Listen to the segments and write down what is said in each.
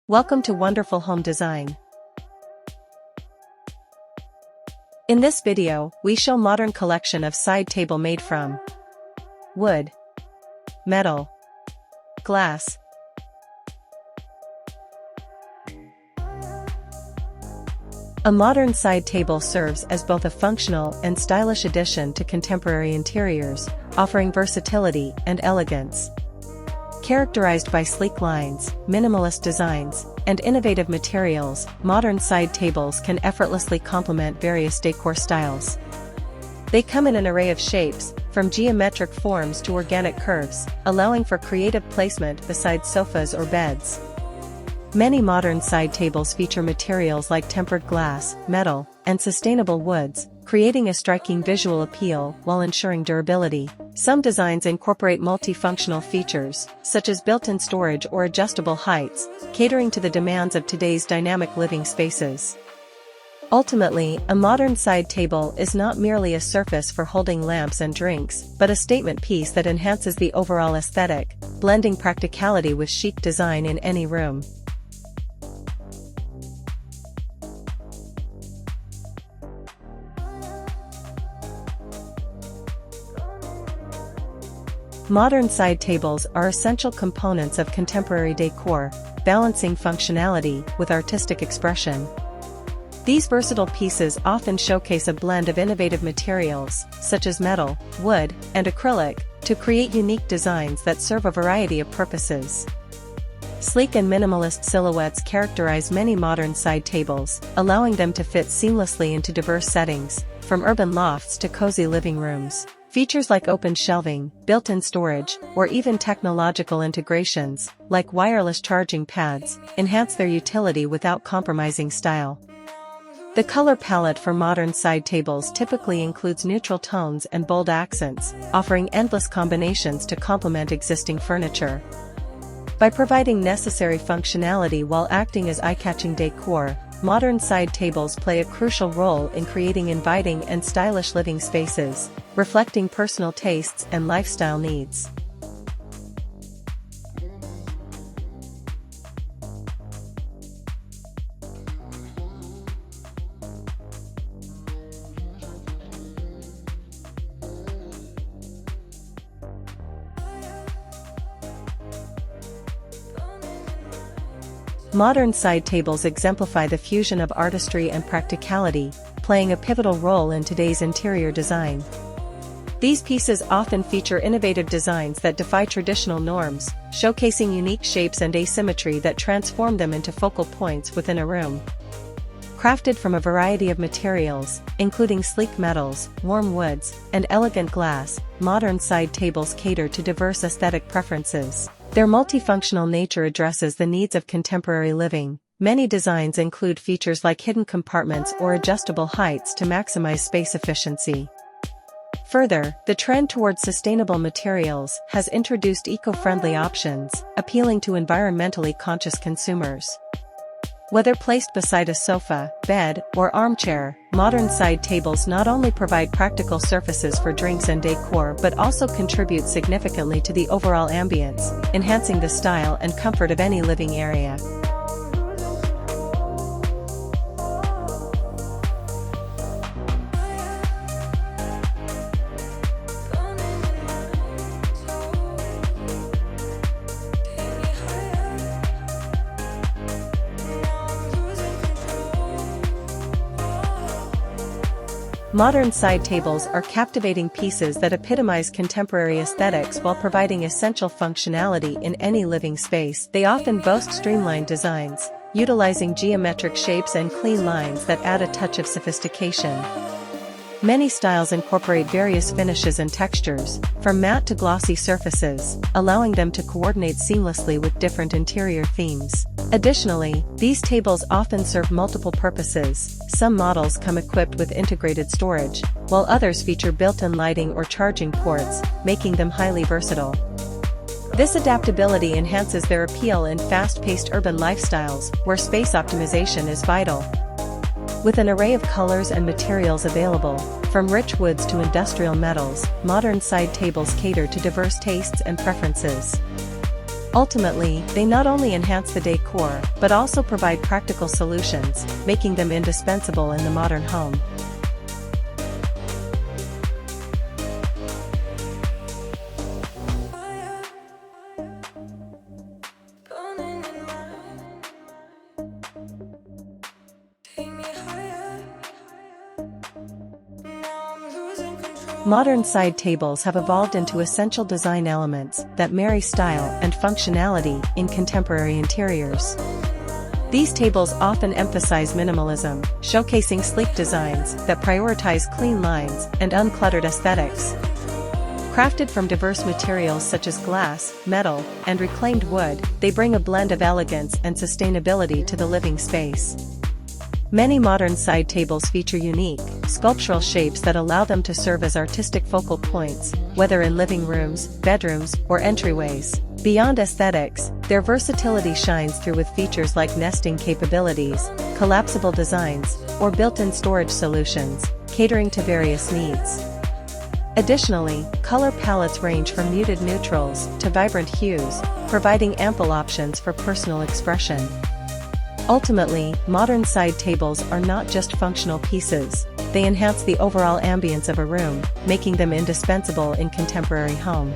Welcome to Wonderful Home Design. In this video, we show modern collection of side table made from wood, metal, glass. A modern side table serves as both a functional and stylish addition to contemporary interiors, offering versatility and elegance. Characterized by sleek lines, minimalist designs, and innovative materials, modern side tables can effortlessly complement various decor styles. They come in an array of shapes, from geometric forms to organic curves, allowing for creative placement beside sofas or beds. Many modern side tables feature materials like tempered glass, metal, and sustainable woods, creating a striking visual appeal while ensuring durability. Some designs incorporate multifunctional features, such as built-in storage or adjustable heights, catering to the demands of today's dynamic living spaces. Ultimately, a modern side table is not merely a surface for holding lamps and drinks, but a statement piece that enhances the overall aesthetic, blending practicality with chic design in any room. Modern side tables are essential components of contemporary decor, balancing functionality with artistic expression. These versatile pieces often showcase a blend of innovative materials, such as metal, wood, and acrylic, to create unique designs that serve a variety of purposes. Sleek and minimalist silhouettes characterize many modern side tables, allowing them to fit seamlessly into diverse settings, from urban lofts to cozy living rooms. Features like open shelving, built-in storage, or even technological integrations, like wireless charging pads, enhance their utility without compromising style. The color palette for modern side tables typically includes neutral tones and bold accents, offering endless combinations to complement existing furniture. By providing necessary functionality while acting as eye-catching decor, modern side tables play a crucial role in creating inviting and stylish living spaces, reflecting personal tastes and lifestyle needs. Modern side tables exemplify the fusion of artistry and practicality, playing a pivotal role in today's interior design. These pieces often feature innovative designs that defy traditional norms, showcasing unique shapes and asymmetry that transform them into focal points within a room. Crafted from a variety of materials, including sleek metals, warm woods, and elegant glass, modern side tables cater to diverse aesthetic preferences. Their multifunctional nature addresses the needs of contemporary living. Many designs include features like hidden compartments or adjustable heights to maximize space efficiency. Further, the trend towards sustainable materials has introduced eco-friendly options, appealing to environmentally conscious consumers. Whether placed beside a sofa, bed, or armchair, modern side tables not only provide practical surfaces for drinks and decor but also contribute significantly to the overall ambience, enhancing the style and comfort of any living area. Modern side tables are captivating pieces that epitomize contemporary aesthetics while providing essential functionality in any living space. They often boast streamlined designs, utilizing geometric shapes and clean lines that add a touch of sophistication. Many styles incorporate various finishes and textures, from matte to glossy surfaces, allowing them to coordinate seamlessly with different interior themes. Additionally, these tables often serve multiple purposes. Some models come equipped with integrated storage, while others feature built-in lighting or charging ports, making them highly versatile. This adaptability enhances their appeal in fast-paced urban lifestyles, where space optimization is vital. With an array of colors and materials available, from rich woods to industrial metals, modern side tables cater to diverse tastes and preferences. Ultimately, they not only enhance the decor, but also provide practical solutions, making them indispensable in the modern home. Modern side tables have evolved into essential design elements that marry style and functionality in contemporary interiors. These tables often emphasize minimalism, showcasing sleek designs that prioritize clean lines and uncluttered aesthetics. Crafted from diverse materials such as glass, metal, and reclaimed wood, they bring a blend of elegance and sustainability to the living space. Many modern side tables feature unique, sculptural shapes that allow them to serve as artistic focal points, whether in living rooms, bedrooms, or entryways. Beyond aesthetics, their versatility shines through with features like nesting capabilities, collapsible designs, or built-in storage solutions, catering to various needs. Additionally, color palettes range from muted neutrals to vibrant hues, providing ample options for personal expression. Ultimately, modern side tables are not just functional pieces, they enhance the overall ambience of a room, making them indispensable in contemporary home.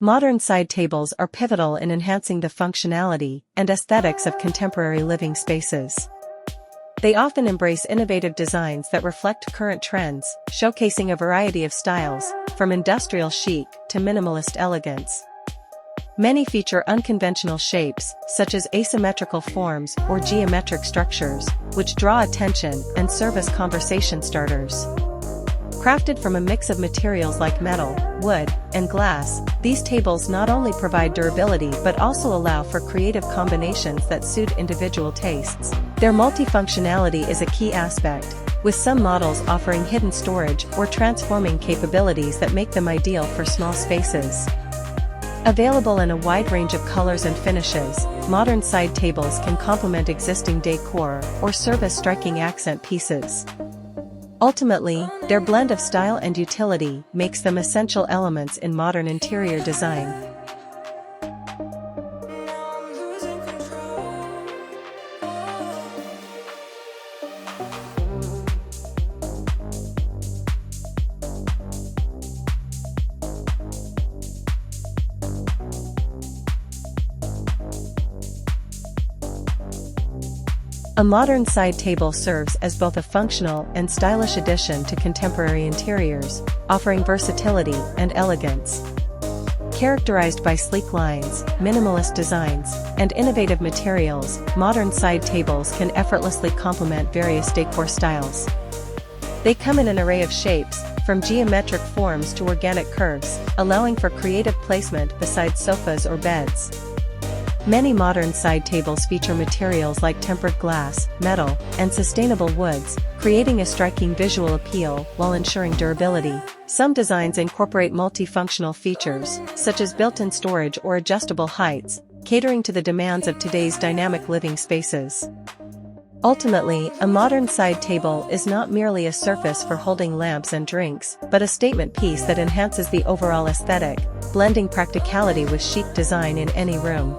Modern side tables are pivotal in enhancing the functionality and aesthetics of contemporary living spaces. They often embrace innovative designs that reflect current trends, showcasing a variety of styles, from industrial chic to minimalist elegance. Many feature unconventional shapes, such as asymmetrical forms or geometric structures, which draw attention and serve as conversation starters. Crafted from a mix of materials like metal, wood, and glass, these tables not only provide durability but also allow for creative combinations that suit individual tastes. Their multifunctionality is a key aspect, with some models offering hidden storage or transforming capabilities that make them ideal for small spaces. Available in a wide range of colors and finishes, modern side tables can complement existing decor or serve as striking accent pieces. Ultimately, their blend of style and utility makes them essential elements in modern interior design. A modern side table serves as both a functional and stylish addition to contemporary interiors, offering versatility and elegance. Characterized by sleek lines, minimalist designs, and innovative materials, modern side tables can effortlessly complement various decor styles. They come in an array of shapes, from geometric forms to organic curves, allowing for creative placement beside sofas or beds. Many modern side tables feature materials like tempered glass, metal, and sustainable woods, creating a striking visual appeal while ensuring durability. Some designs incorporate multifunctional features, such as built-in storage or adjustable heights, catering to the demands of today's dynamic living spaces. Ultimately, a modern side table is not merely a surface for holding lamps and drinks, but a statement piece that enhances the overall aesthetic, blending practicality with chic design in any room.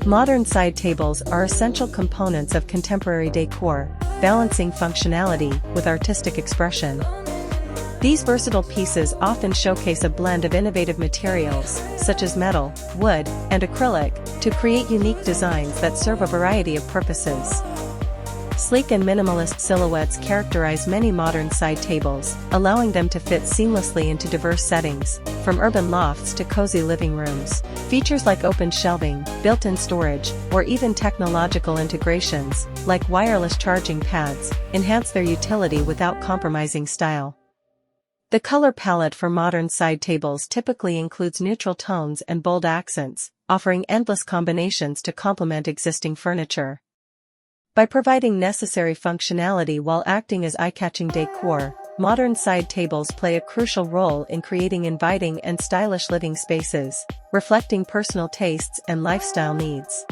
Modern side tables are essential components of contemporary decor, balancing functionality with artistic expression. These versatile pieces often showcase a blend of innovative materials, such as metal, wood, and acrylic, to create unique designs that serve a variety of purposes. Sleek and minimalist silhouettes characterize many modern side tables, allowing them to fit seamlessly into diverse settings, from urban lofts to cozy living rooms. Features like open shelving, built-in storage, or even technological integrations, like wireless charging pads, enhance their utility without compromising style. The color palette for modern side tables typically includes neutral tones and bold accents, offering endless combinations to complement existing furniture. By providing necessary functionality while acting as eye-catching decor, modern side tables play a crucial role in creating inviting and stylish living spaces, reflecting personal tastes and lifestyle needs.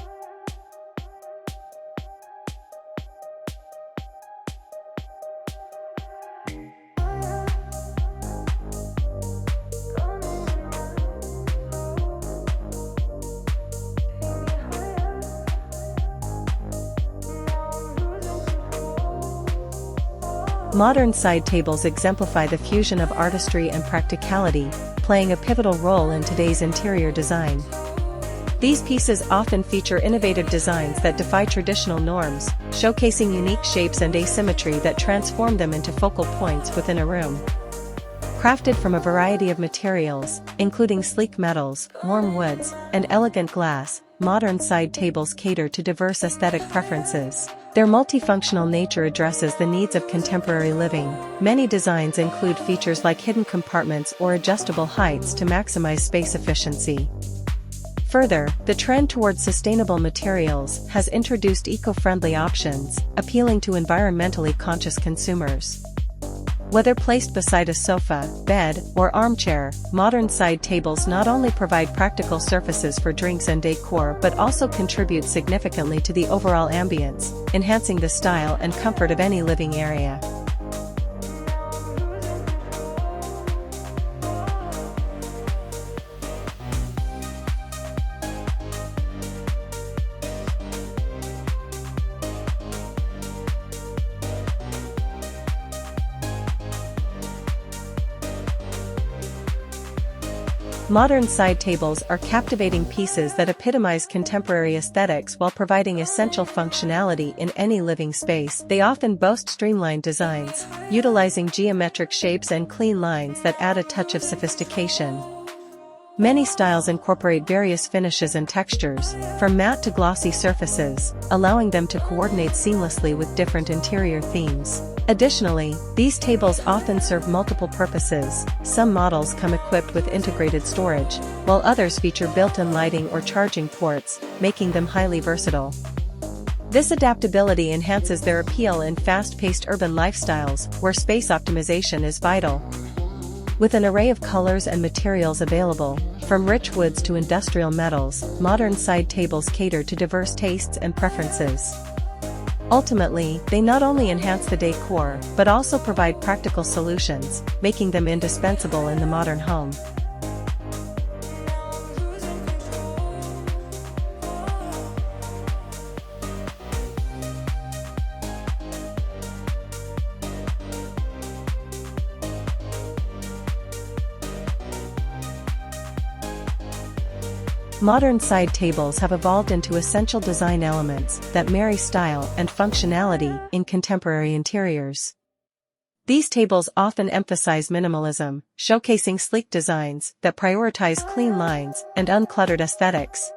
Modern side tables exemplify the fusion of artistry and practicality, playing a pivotal role in today's interior design. These pieces often feature innovative designs that defy traditional norms, showcasing unique shapes and asymmetry that transform them into focal points within a room. Crafted from a variety of materials, including sleek metals, warm woods, and elegant glass, modern side tables cater to diverse aesthetic preferences. Their multifunctional nature addresses the needs of contemporary living. Many designs include features like hidden compartments or adjustable heights to maximize space efficiency. Further, the trend towards sustainable materials has introduced eco-friendly options, appealing to environmentally conscious consumers. Whether placed beside a sofa, bed, or armchair, modern side tables not only provide practical surfaces for drinks and decor but also contribute significantly to the overall ambience, enhancing the style and comfort of any living area. Modern side tables are captivating pieces that epitomize contemporary aesthetics while providing essential functionality in any living space. They often boast streamlined designs, utilizing geometric shapes and clean lines that add a touch of sophistication. Many styles incorporate various finishes and textures, from matte to glossy surfaces, allowing them to coordinate seamlessly with different interior themes. Additionally, these tables often serve multiple purposes. Some models come equipped with integrated storage, while others feature built-in lighting or charging ports, making them highly versatile. This adaptability enhances their appeal in fast-paced urban lifestyles where space optimization is vital. With an array of colors and materials available, from rich woods to industrial metals, modern side tables cater to diverse tastes and preferences. Ultimately, they not only enhance the decor but also provide practical solutions, making them indispensable in the modern home. Modern side tables have evolved into essential design elements that marry style and functionality in contemporary interiors. These tables often emphasize minimalism, showcasing sleek designs that prioritize clean lines and uncluttered aesthetics.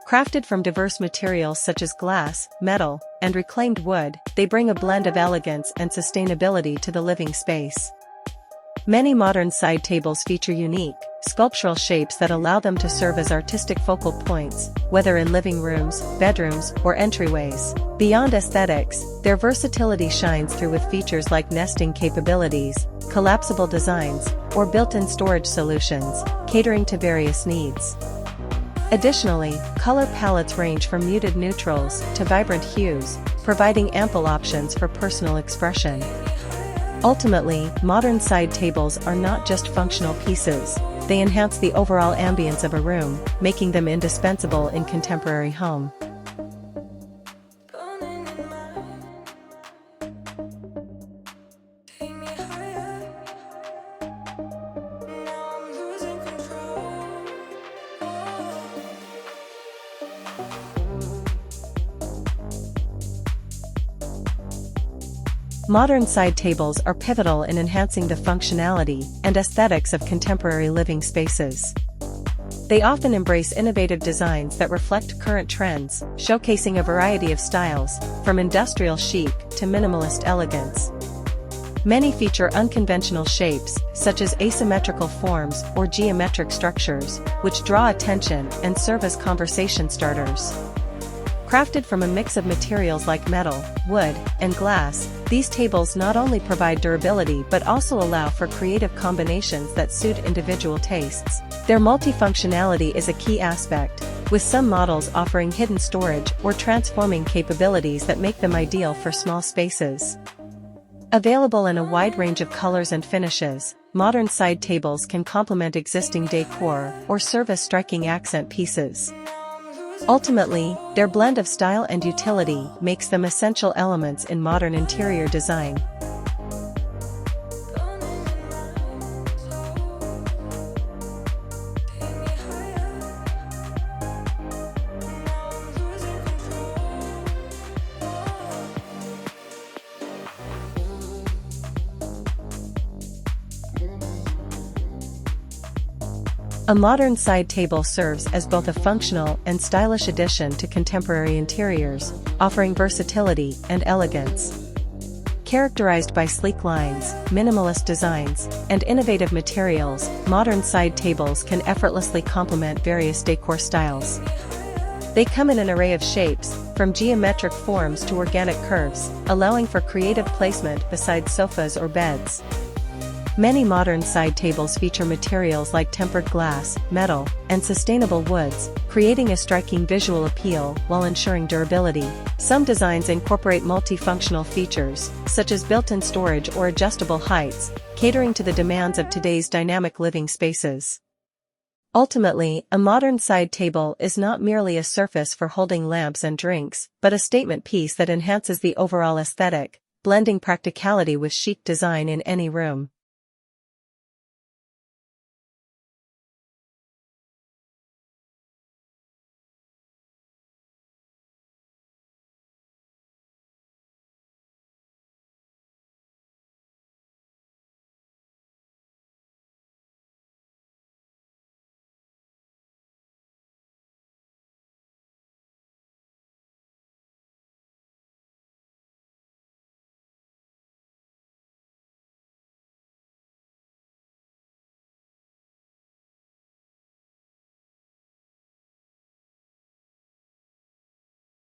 Crafted from diverse materials such as glass, metal, and reclaimed wood, they bring a blend of elegance and sustainability to the living space. Many modern side tables feature unique, sculptural shapes that allow them to serve as artistic focal points, whether in living rooms, bedrooms, or entryways. Beyond aesthetics, their versatility shines through with features like nesting capabilities, collapsible designs, or built-in storage solutions, catering to various needs. Additionally, color palettes range from muted neutrals to vibrant hues, providing ample options for personal expression. Ultimately, modern side tables are not just functional pieces, they enhance the overall ambience of a room, making them indispensable in contemporary home. Modern side tables are pivotal in enhancing the functionality and aesthetics of contemporary living spaces. They often embrace innovative designs that reflect current trends, showcasing a variety of styles, from industrial chic to minimalist elegance. Many feature unconventional shapes, such as asymmetrical forms or geometric structures, which draw attention and serve as conversation starters. Crafted from a mix of materials like metal, wood, and glass, these tables not only provide durability but also allow for creative combinations that suit individual tastes. Their multifunctionality is a key aspect, with some models offering hidden storage or transforming capabilities that make them ideal for small spaces. Available in a wide range of colors and finishes, modern side tables can complement existing decor or serve as striking accent pieces. Ultimately, their blend of style and utility makes them essential elements in modern interior design. A modern side table serves as both a functional and stylish addition to contemporary interiors, offering versatility and elegance. Characterized by sleek lines, minimalist designs, and innovative materials, modern side tables can effortlessly complement various decor styles. They come in an array of shapes, from geometric forms to organic curves, allowing for creative placement beside sofas or beds. Many modern side tables feature materials like tempered glass, metal, and sustainable woods, creating a striking visual appeal while ensuring durability. Some designs incorporate multifunctional features, such as built-in storage or adjustable heights, catering to the demands of today's dynamic living spaces. Ultimately, a modern side table is not merely a surface for holding lamps and drinks, but a statement piece that enhances the overall aesthetic, blending practicality with chic design in any room.